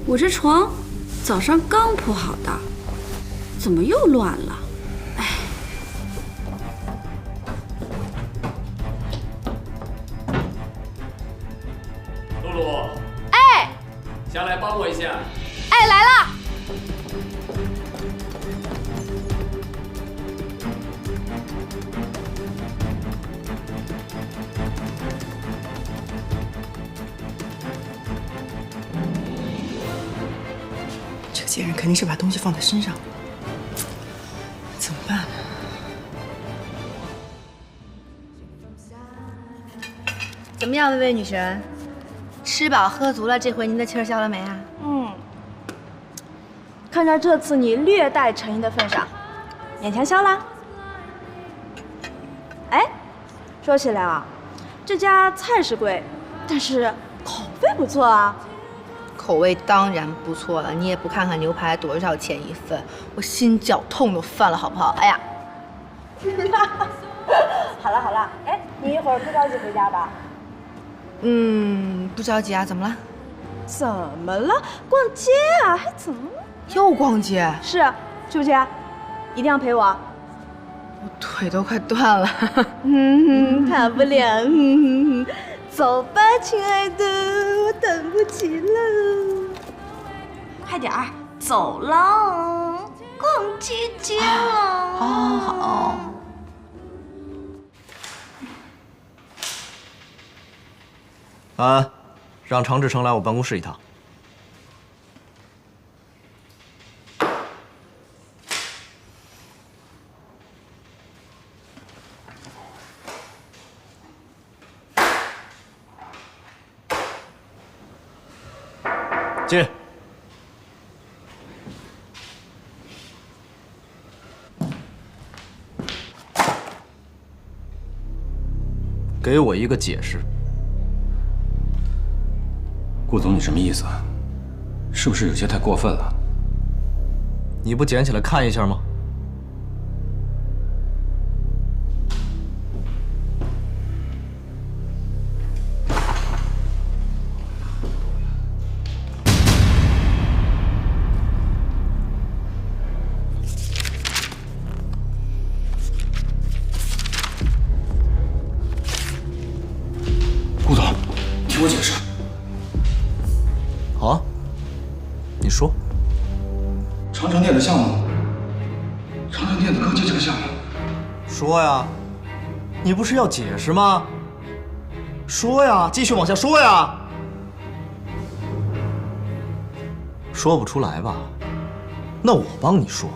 我这床早上刚铺好的，怎么又乱了？哎，露露，哎，下来帮我一下。哎，来了。这个贱人肯定是把东西放在身上，怎么办呢？怎么样，薇薇女神？吃饱喝足了，这回您的气儿消了没啊？看在这次你略带诚意的份上，勉强消啦。哎，说起来啊，这家菜是贵，但是口味不错啊。口味当然不错了，你也不看看牛排多少钱一份，我心绞痛都犯了，好不好？哎呀，好了好了，哎，你一会儿不着急回家吧？不着急啊，怎么了？怎么了？逛街啊，还怎么？又逛街？是，去不去？一定要陪我。我腿都快断了。怕不了。走吧，亲爱的，我等不及了。快点儿，走了，逛街街了。好。安，让常志成来我办公室一趟。进。给我一个解释。顾总，你什么意思啊？是不是有些太过分了？你不捡起来看一下吗？顾总，你听我解释。好啊，你说。长城电子项目，长城电子科技这个项目。说呀，你不是要解释吗？说呀，继续往下说呀。说不出来吧？那我帮你说。